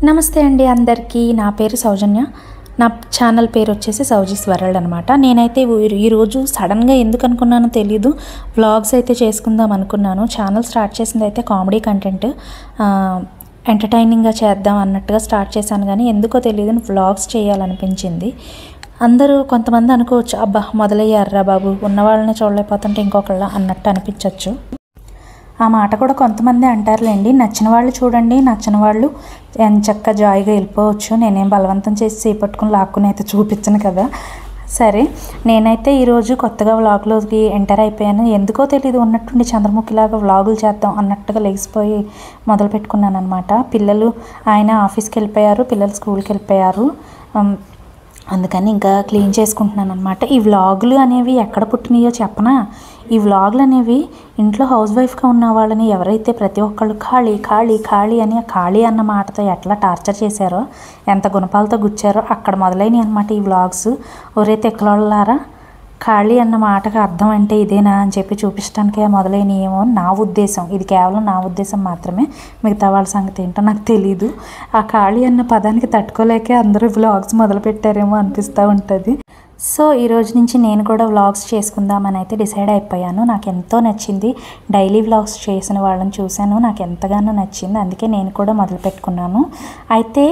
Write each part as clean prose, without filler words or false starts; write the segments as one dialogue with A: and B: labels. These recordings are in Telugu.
A: నమస్తే అండి అందరికీ. నా పేరు సౌజన్య. నా ఛానల్ పేరు వచ్చేసి సౌజీస్ వరల్డ్ అనమాట. నేనైతే ఈరోజు సడన్గా ఎందుకు అనుకున్నానో తెలీదు, వ్లాగ్స్ అయితే చేసుకుందాం అనుకున్నాను. ఛానల్ స్టార్ట్ చేసింది అయితే కామెడీ కంటెంట్, ఎంటర్టైనింగ్గా చేద్దాం అన్నట్టుగా స్టార్ట్ చేశాను. కానీ ఎందుకో తెలియదు వ్లాగ్స్ చేయాలనిపించింది. అందరూ కొంతమంది అనుకోవచ్చు, అబ్బా మొదలయ్యారా బాబు, ఉన్న వాళ్ళని చూడలేకపోతుంటే ఇంకొకళ్ళ అన్నట్టు అనిపించవచ్చు. ఆ మాట కూడా కొంతమంది అంటారులేండి. నచ్చిన వాళ్ళు చూడండి, నచ్చిన వాళ్ళు ఎంచక్క జాయిగా వెళ్ళిపోవచ్చు. నేనేం బలవంతం చేసి చేపట్టుకుని లాక్కుని అయితే చూపించను కదా. సరే, నేనైతే ఈరోజు కొత్తగా వ్లాగ్లోకి ఎంటర్ అయిపోయాను. ఎందుకో తెలియదు, ఉన్నట్టుండి చంద్రముఖిలాగా వ్లాగులు చేద్దాం అన్నట్టుగా లెగిసిపోయి మొదలు పెట్టుకున్నాను అనమాట. పిల్లలు ఆయన ఆఫీస్కి వెళ్ళిపోయారు, పిల్లలు స్కూల్కి వెళ్ళిపోయారు. అందుకని ఇంకా క్లీన్ చేసుకుంటున్నాను అనమాట. ఈ వ్లాగులు అనేవి ఎక్కడ పుట్టినాయో చెప్పనా? ఈ వ్లాగులు అనేవి ఇంట్లో హౌస్ వైఫ్గా ఉన్న వాళ్ళని ఎవరైతే ప్రతి ఒక్కళ్ళు ఖాళీ ఖాళీ ఖాళీ అని ఖాళీ అన్న మాటతో ఎట్లా టార్చర్ చేశారో, ఎంత గుణపాలతో గుచ్చారో అక్కడ మొదలైనవి అనమాట ఈ వ్లాగ్స్. ఒరే తెక్కలోళ్ళారా, ఖాళీ అన్న మాటకు అర్థం అంటే ఇదేనా అని చెప్పి చూపించడానికే మొదలైనయేమో నా ఉద్దేశం. ఇది కేవలం నా ఉద్దేశం మాత్రమే, మిగతా వాళ్ళ సంగతి ఏంటో నాకు తెలీదు. ఆ ఖాళీ అన్న పదానికి తట్టుకోలేకే అందరూ వ్లాగ్స్ మొదలుపెట్టారేమో అనిపిస్తూ ఉంటుంది. సో ఈరోజు నుంచి నేను కూడా వ్లాగ్స్ చేసుకుందామని అయితే డిసైడ్ అయిపోయాను. నాకు ఎంతో నచ్చింది. డైలీ వ్లాగ్స్ చేసిన వాళ్ళని చూశాను, నాకు ఎంతగానో నచ్చింది. అందుకే నేను కూడా మొదలు పెట్టుకున్నాను. అయితే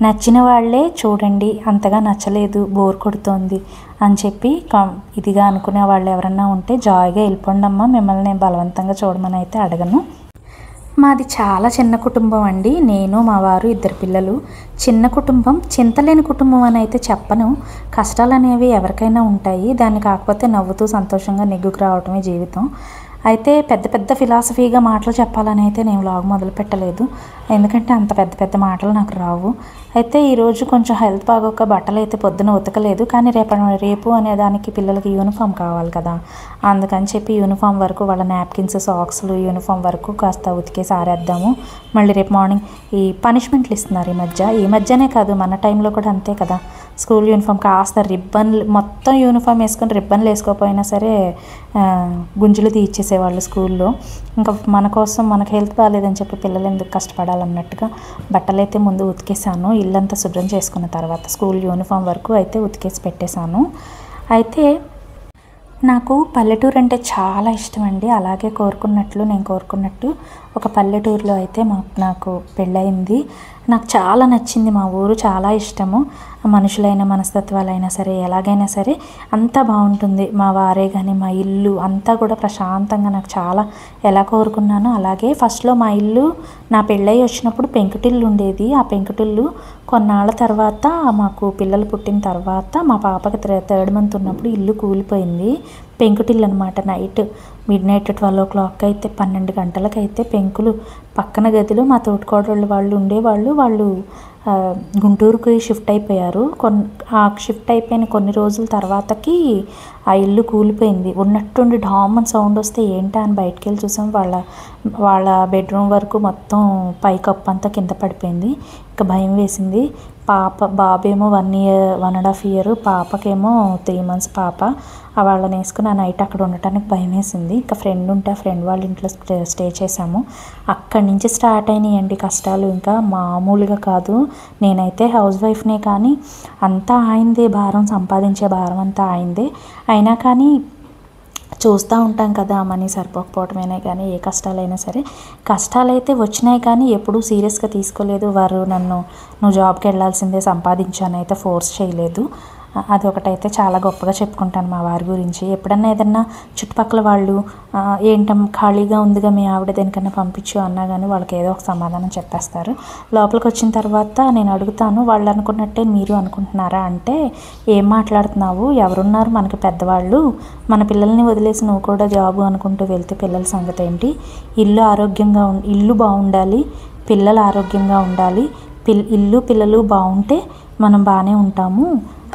A: నచ్చిన వాళ్ళే చూడండి, అంతగా నచ్చలేదు, బోర్ కొడుతోంది అని చెప్పి ఇదిగా అనుకునే వాళ్ళు ఎవరన్నా ఉంటే జాయిగా వెళ్ళిపోండి అమ్మా, మిమ్మల్ని నేను బలవంతంగా చూడమని అయితే అడగను. మాది చాలా చిన్న కుటుంబం అండి. నేను, మా వారు, 2 పిల్లలు. చిన్న కుటుంబం, చింతలేని కుటుంబం అని అయితే చెప్పను. కష్టాలు అనేవి ఎవరికైనా ఉంటాయి. దాన్ని కాకపోతే నవ్వుతూ సంతోషంగా నెగ్గుకు రావటమే జీవితం. అయితే పెద్ద పెద్ద ఫిలాసఫీగా మాటలు చెప్పాలని అయితే నేను వ్లాగ్ మొదలు పెట్టలేదు, ఎందుకంటే అంత పెద్ద పెద్ద మాటలు నాకు రావు. అయితే ఈరోజు కొంచెం హెల్త్ బాగోక బట్టలు అయితే పొద్దున ఉతకలేదు. కానీ రేపు అనేదానికి పిల్లలకి యూనిఫామ్ కావాలి కదా, అందుకని చెప్పి యూనిఫామ్ వరకు వాళ్ళ నాప్కిన్స్, సాక్స్లు, యూనిఫామ్ వరకు కాస్త ఉతికేసి ఆరేద్దాము. మళ్ళీ రేపు మార్నింగ్ ఈ పనిష్మెంట్లు ఇస్తున్నారు ఈ మధ్యనే కాదు, మన టైంలో కూడా అంతే కదా. స్కూల్ యూనిఫామ్ కాస్త రిబ్బన్లు, మొత్తం యూనిఫామ్ వేసుకొని రిబ్బన్లు వేసుకోకపోయినా సరే గుంజులు తీయించేసేవాళ్ళు స్కూల్లో. ఇంకా మన కోసం, మనకు హెల్త్ బాగాలేదని చెప్పి పిల్లలు ఎందుకు కష్టపడాలన్నట్టుగా బట్టలు అయితే ముందు ఉతికేసాను. ఇల్లంతా శుభ్రం చేసుకున్న తర్వాత స్కూల్ యూనిఫామ్ వరకు అయితే ఉతికేసి పెట్టేశాను. అయితే నాకు పల్లెటూరు అంటే చాలా ఇష్టం అండి. అలాగే నేను కోరుకున్నట్టు ఒక పల్లెటూరులో అయితే నాకు పెళ్ళయింది. నాకు చాలా నచ్చింది. మా ఊరు చాలా ఇష్టము. మనుషులైన, మనస్తత్వాలైనా సరే, ఎలాగైనా సరే అంతా బాగుంటుంది. మా వారే కానీ, మా ఇల్లు అంతా కూడా ప్రశాంతంగా, నాకు చాలా ఎలా కోరుకున్నానో అలాగే. ఫస్ట్లో మా ఇల్లు నా పెళ్ళయి వచ్చినప్పుడు పెంకుటిల్లు ఉండేది. ఆ పెంకుటిల్లు కొన్నాళ్ళ తర్వాత, మాకు పిల్లలు పుట్టిన తర్వాత, మా పాపకి 3rd మంత్ ఉన్నప్పుడు ఇల్లు కూలిపోయింది. పెంకుటిల్లు అనమాట. మిడ్నైట్ 12 o'clock అయితే, 12 గంటలకైతే పెంకులు పక్కన గదిలో మా తోటికోడళ్ళు వాళ్ళు ఉండేవాళ్ళు. వాళ్ళు గుంటూరుకి షిఫ్ట్ అయిపోయారు. ఆ షిఫ్ట్ అయిపోయిన కొన్ని రోజుల తర్వాతకి ఆ ఇల్లు కూలిపోయింది. ఉన్నట్టుండి డామన్ సౌండ్ వస్తే ఏంటా అని బయటికి వెళ్ళి చూసాం. వాళ్ళ బెడ్రూమ్ వరకు మొత్తం పైకప్పు అంతా కింద పడిపోయింది. ఇంకా భయం వేసింది. బాబేమో 1.5 years, పాపకేమో 3 months పాప. వాళ్ళని వేసుకుని ఆ నైట్ అక్కడ ఉండటానికి భయం వేసింది. ఇంకా ఫ్రెండ్ ఉంటే ఆ ఫ్రెండ్ వాళ్ళ ఇంట్లో స్టే చేసాము. అక్కడి నుంచి స్టార్ట్ అయినాయండి కష్టాలు. ఇంకా మామూలుగా కాదు. నేనైతే హౌస్ వైఫ్నే కానీ అంతా ఆయిందే భారం, సంపాదించే భారం అంతా ఆయిందే. అయినా కానీ చూస్తూ ఉంటాం కదా, మనీ సరిపోకపోవటమైనా కానీ, ఏ కష్టాలైనా సరే. కష్టాలైతే వచ్చినాయి కానీ ఎప్పుడూ సీరియస్గా తీసుకోలేదు. వారు నువ్వు జాబ్కి వెళ్ళాల్సిందే, సంపాదించాను అయితే ఫోర్స్ చేయలేదు. అదొకటైతే చాలా గొప్పగా చెప్పుకుంటాను మా వారి గురించి. ఎప్పుడన్నా ఏదన్నా చుట్టుపక్కల వాళ్ళు ఏంటం ఖాళీగా ఉందిగా మీ ఆవిడ దేనికన్నా పంపించు అన్నా కానీ వాళ్ళకి ఏదో ఒక సమాధానం చెప్పేస్తారు. లోపలికి వచ్చిన తర్వాత నేను అడుగుతాను, వాళ్ళు అనుకున్నట్టే మీరు అనుకుంటున్నారా అంటే, ఏం మాట్లాడుతున్నావు, ఎవరున్నారు మనకి పెద్దవాళ్ళు, మన పిల్లల్ని వదిలేసి నువ్వు కూడా జాబు అనుకుంటూ వెళ్తే పిల్లల సంగతి ఏంటి, ఇల్లు బాగుండాలి, పిల్లలు ఆరోగ్యంగా ఉండాలి, పిల్లలు బాగుంటే మనం బాగానే ఉంటాము,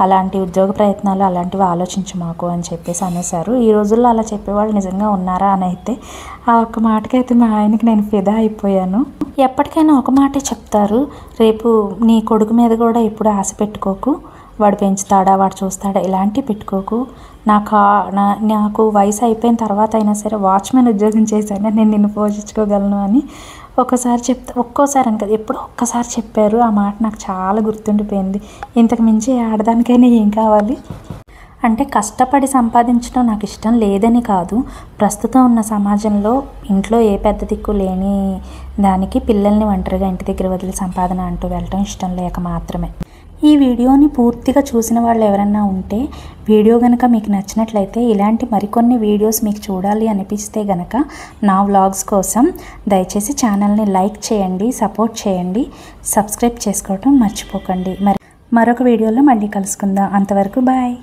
A: అలాంటి ఉద్యోగ ప్రయత్నాలు అలాంటివి ఆలోచించు మాకు అని చెప్పేసి అనేసారు. ఈ రోజుల్లో అలా చెప్పేవాళ్ళు నిజంగా ఉన్నారా అని అయితే ఆ ఒక్క మాటకైతే మా ఆయనకి నేను ఫిదా అయిపోయాను. ఎప్పటికైనా ఒక మాటే చెప్తారు, రేపు నీ కొడుకు మీద కూడా ఎప్పుడు ఆశ పెట్టుకోకు, వాడు పెంచుతాడా, వాడు చూస్తాడా, ఇలాంటివి పెట్టుకోకు. నాకు వయసు అయిపోయిన తర్వాత అయినా సరే వాచ్మెన్ ఉద్యోగం చేశాను, నేను నిన్ను పోషించుకోగలను అని ఒక్కోసారి అని కదా, ఎప్పుడో ఒక్కసారి చెప్పారు. ఆ మాట నాకు చాలా గుర్తుండిపోయింది. ఇంతకు మించి ఆడదానికైనా ఏం కావాలి? అంటే కష్టపడి సంపాదించడం నాకు ఇష్టం లేదని కాదు, ప్రస్తుతం ఉన్న సమాజంలో ఇంట్లో ఏ పెద్ద దిక్కు లేని దానికి పిల్లల్ని ఒంటరిగా ఇంటి దగ్గర వదిలి సంపాదన అంటూ వెళ్ళటం ఇష్టం లేక మాత్రమే. ఈ వీడియోని పూర్తిగా చూసిన వాళ్ళు ఎవరన్నా ఉంటే, వీడియో కనుక మీకు నచ్చినట్లయితే ఇలాంటి మరికొన్ని వీడియోస్ మీకు చూడాలి అనిపిస్తే గనక నా వ్లాగ్స్ కోసం దయచేసి ఛానల్ని లైక్ చేయండి, సపోర్ట్ చేయండి, సబ్స్క్రైబ్ చేసుకోవడం మర్చిపోకండి. మరొక వీడియోలో మళ్ళీ కలుసుకుందాం. అంతవరకు బాయ్.